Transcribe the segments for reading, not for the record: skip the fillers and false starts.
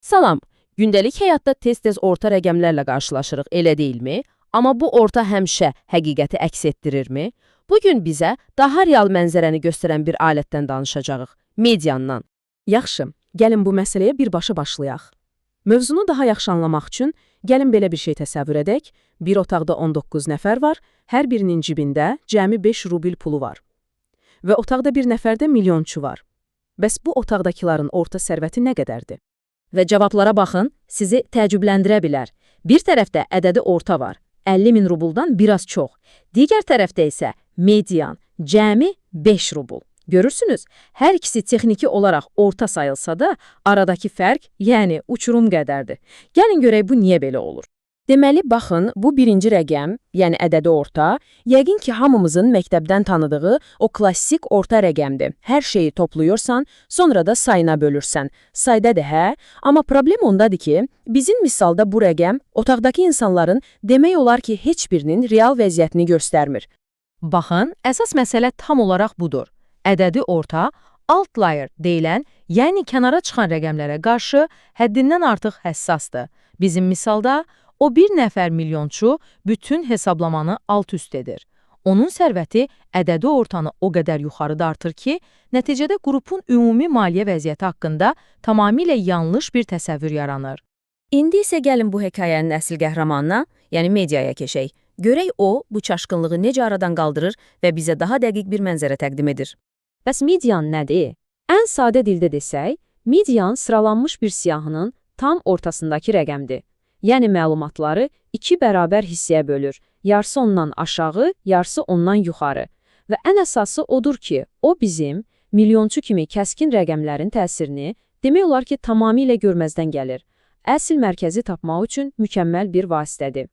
Salam, gündəlik həyatda tez-tez orta rəqəmlərlə qarşılaşırıq, elə deyilmi? Amma bu orta həmişə həqiqəti əks etdirirmi? Bugün bizə daha real mənzərəni göstərən bir alətdən danışacağıq, mediandan. Yaxşı, gəlin bu məsələyə birbaşa başlayaq. Mövzunu daha yaxşı anlamaq üçün gəlin belə bir şey təsəvvür edək. Bir otaqda 19 nəfər var, hər birinin cibində cəmi 5 rubil pulu var. Və otaqda bir nəfərdə milyonçu var. Bəs bu otaqdakıların orta sərvəti nə qədərdir? Və cavablara baxın, sizi təəccübləndirə bilər. Bir tərəfdə ədədi orta var, 50 min rubuldan biraz çox. Digər tərəfdə isə median, cəmi 5 rubul. Görürsünüz, hər ikisi texniki olaraq orta sayılsa da, aradakı fərq, yəni uçurum qədərdir. Gəlin görək bu niyə belə olur? Deməli, baxın, bu birinci rəqəm, yəni ədədi orta, yəqin ki, hamımızın məktəbdən tanıdığı o klassik orta rəqəmdir. Hər şeyi toplayırsan, sonra da sayına bölürsən. Saydadır, hə? Amma problem ondadır ki, bizim misalda bu rəqəm otaqdakı insanların demək olar ki, heç birinin real vəziyyətini göstərmir. Baxın, əsas məsələ tam olaraq budur. Ədədi orta, outlier deyilən, yəni kənara çıxan rəqəmlərə qarşı həddindən artıq həssasdır. Bizim misalda, o bir nəfər milyonçu bütün hesablamanı alt-üst edir. Onun sərvəti ədədi ortanı o qədər yuxarı dartır ki, nəticədə qrupun ümumi maliyyə vəziyyəti haqqında tamamilə yanlış bir təsəvvür yaranır. İndi isə gəlin bu hekayənin əsl qəhrəmanına, yəni mediaya keçək. Görək o, bu çaşqınlığı necə aradan qaldırır və bizə daha dəqiq bir mənzərə təqdim edir. Bəs median nədir? Ən sadə dildə desək, median sıralanmış bir siyahının tam ortasındakı rəqəmdir. Yəni məlumatları iki bərabər hissəyə bölür. Yarısı ondan aşağı, yarısı ondan yuxarı. Və ən əsası odur ki, o bizim milyonçu kimi kəskin rəqəmlərin təsirini demək olar ki, tamamilə görməzdən gəlir. Əsl mərkəzi tapmaq üçün mükəmməl bir vasitədir.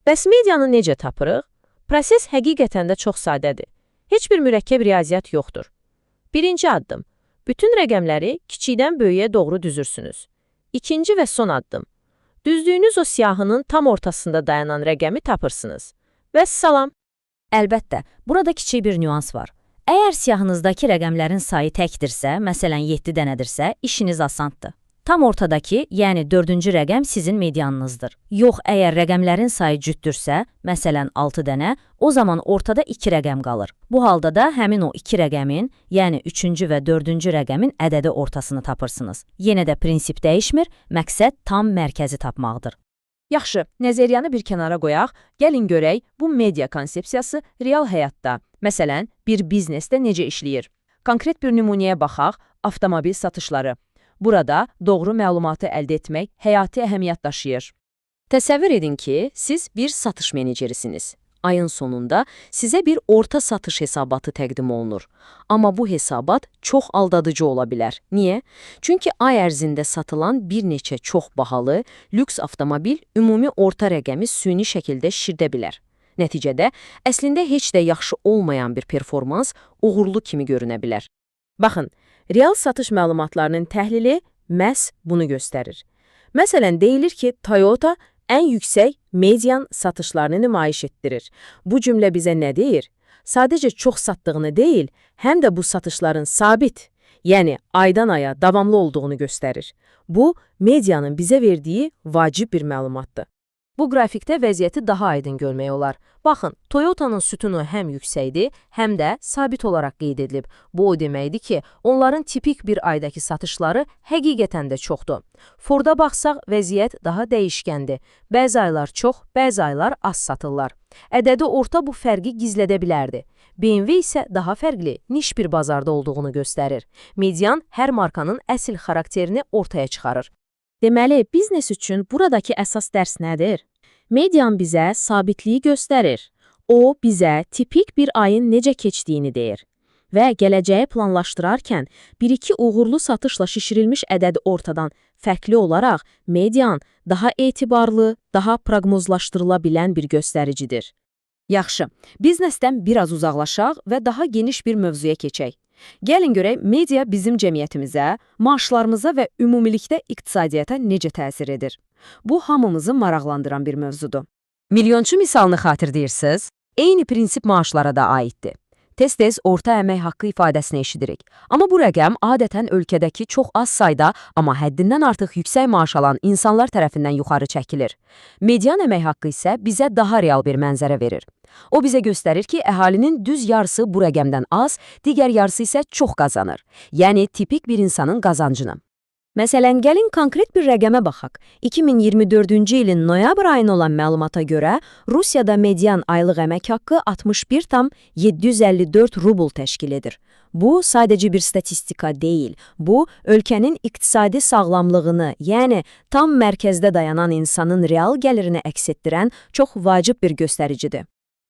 Bəs medianı necə tapırıq? Proses həqiqətən də çox sadədir. Heç bir mürəkkəb riyaziyyat yoxdur. Birinci addım. Bütün rəqəmləri kiçikdən böyüyə doğru düzürsünüz. İkinci və son addım. Düzdüyünüz o siyahının tam ortasında dayanan rəqəmi tapırsınız. Vəssalam. Əlbəttə, burada kiçik bir nüans var. Əgər siyahınızdakı rəqəmlərin sayı təkdirsə, məsələn 7 dənədirsə, işiniz asandır. Tam ortadakı, yəni 4-cü rəqəm sizin medianınızdır. Yox, əgər rəqəmlərin sayı cütdürsə, məsələn 6 dənə, o zaman ortada 2 rəqəm qalır. Bu halda da həmin o 2 rəqəmin, yəni 3-cü və 4-cü rəqəmin ədədi ortasını tapırsınız. Yenə də prinsip dəyişmir, məqsəd tam mərkəzi tapmaqdır. Yaxşı, nəzəriyyəni bir kənara qoyaq, gəlin görək bu media konsepsiyası real həyatda, məsələn, bir biznesdə necə işləyir. Konkret bir nümunəyə baxaq, avtomobil satışları. Burada doğru məlumatı əldə etmək həyati əhəmiyyət daşıyır. Təsəvvür edin ki, siz bir satış menecerisiniz. Ayın sonunda sizə bir orta satış hesabatı təqdim olunur. Amma bu hesabat çox aldadıcı ola bilər. Niyə? Çünki ay ərzində satılan bir neçə çox bahalı, lüks avtomobil ümumi orta rəqəmi süni şəkildə şişirdə bilər. Nəticədə, əslində heç də yaxşı olmayan bir performans uğurlu kimi görünə bilər. Baxın, real satış məlumatlarının təhlili məhz bunu göstərir. Məsələn, deyilir ki, Toyota ən yüksək median satışlarını nümayiş etdirir. Bu cümlə bizə nə deyir? Sadəcə çox satdığını deyil, həm də bu satışların sabit, yəni aydan aya davamlı olduğunu göstərir. Bu, medianın bizə verdiyi vacib bir məlumatdır. Bu qrafikdə vəziyyəti daha aydın görmək olar. Baxın, Toyota'nın sütunu həm yüksəkdir, həm də sabit olaraq qeyd edilib. Bu o deməkdir ki, onların tipik bir aydakı satışları həqiqətən də çoxdur. Ford'a baxsaq, vəziyyət daha dəyişkəndir. Bəzi aylar çox, bəzi aylar az satırlar. Ədədi orta bu fərqi gizlədə bilərdi. BMW isə daha fərqli, niş bir bazarda olduğunu göstərir. Median hər markanın əsl xarakterini ortaya çıxarır. Deməli, biznes üçün buradakı əsas dərs nədir? Median bizə sabitliyi göstərir. O, bizə tipik bir ayın necə keçdiyini deyir. Və gələcəyi planlaşdırarkən, bir-iki uğurlu satışla şişirilmiş ədədi ortadan fərqli olaraq, median daha etibarlı, daha proqnozlaşdırıla bilən bir göstəricidir. Yaxşı, biznesdən biraz uzaqlaşaq və daha geniş bir mövzuya keçək. Gəlin görək, media bizim cəmiyyətimizə, maaşlarımıza və ümumilikdə iqtisadiyyata necə təsir edir. Bu, hamımızı maraqlandıran bir mövzudur. Milyonçu misalını xatırlayırsınız, eyni prinsip maaşlara da aiddir. Tez-tez orta əmək haqqı ifadəsini eşidirik. Amma bu rəqəm adətən ölkədəki çox az sayda, amma həddindən artıq yüksək maaş alan insanlar tərəfindən yuxarı çəkilir. Median əmək haqqı isə bizə daha real bir mənzərə verir. O bizə göstərir ki, əhalinin düz yarısı bu rəqəmdən az, digər yarısı isə çox qazanır. Yəni tipik bir insanın qazancını. Məsələn, gəlin konkret bir rəqəmə baxaq. 2024-cü ilin noyabr ayına olan məlumata görə, Rusiyada median aylıq əmək haqqı 61,754 rubl təşkil edir. Bu, sadəcə bir statistika deyil. Bu, ölkənin iqtisadi sağlamlığını, yəni tam mərkəzdə dayanan insanın real gəlirini əks etdirən çox vacib bir göstəricidir.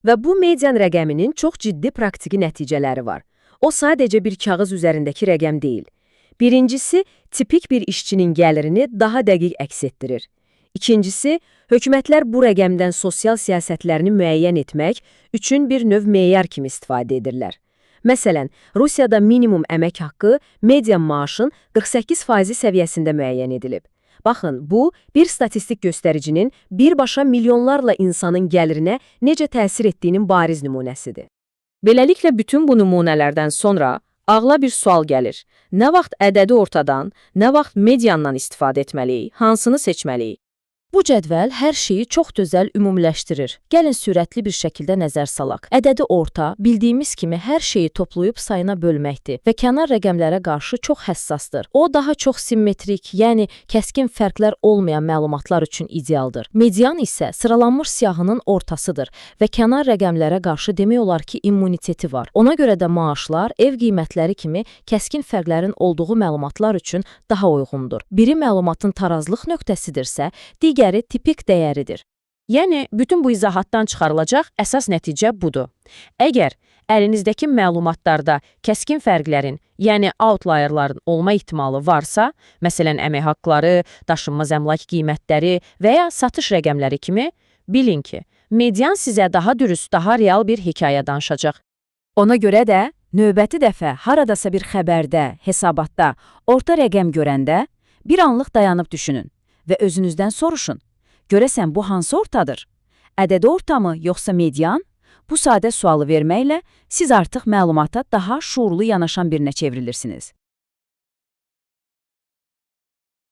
Və bu median rəqəminin çox ciddi praktiki nəticələri var. O sadəcə bir kağız üzərindəki rəqəm deyil. Birincisi, tipik bir işçinin gəlirini daha dəqiq əks etdirir. İkincisi, hökumətlər bu rəqəmdən sosial siyasətlərini müəyyən etmək üçün bir növ meyar kimi istifadə edirlər. Məsələn, Rusiyada minimum əmək haqqı median maaşın 48% səviyyəsində müəyyən edilib. Baxın, bu, bir statistik göstəricinin birbaşa milyonlarla insanın gəlirinə necə təsir etdiyinin bariz nümunəsidir. Beləliklə, bütün bu nümunələrdən sonra ağla bir sual gəlir. Nə vaxt ədədi ortadan, nə vaxt mediandan istifadə etməliyik, hansını seçməliyik? Bu cədvəl hər şeyi çox gözəl ümumiləşdirir. Gəlin sürətli bir şəkildə nəzər salaq. Ədədi orta, bildiyimiz kimi hər şeyi toplayıb sayına bölməkdir və kənar rəqəmlərə qarşı çox həssasdır. O, daha çox simmetrik, yəni kəskin fərqlər olmayan məlumatlar üçün idealdır. Median isə sıralanmış siyahının ortasıdır və kənar rəqəmlərə qarşı demək olar ki, immuniteti var. Ona görə də maaşlar, ev qiymətləri kimi kəskin fərqlərin olduğu məlumatlar üçün daha uyğundur. Biri məlumatın tarazlıq nöqtəsidirsə, digəri tipik dəyəridir. Yəni, bütün bu izahatdan çıxarılacaq əsas nəticə budur. Əgər əlinizdəki məlumatlarda kəskin fərqlərin, yəni outlierların olma ehtimalı varsa, məsələn, əmək haqqları, daşınmaz əmlak qiymətləri və ya satış rəqəmləri kimi, bilin ki, median sizə daha dürüst, daha real bir hekayə danışacaq. Ona görə də növbəti dəfə haradasa bir xəbərdə, hesabatda orta rəqəm görəndə bir anlıq dayanıb düşünün və özünüzdən soruşun. Görəsən bu hansı ortadır? Ədədi orta mı, yoxsa median? Bu sadə sualı verməklə siz artıq məlumata daha şuurlu yanaşan birinə çevrilirsiniz.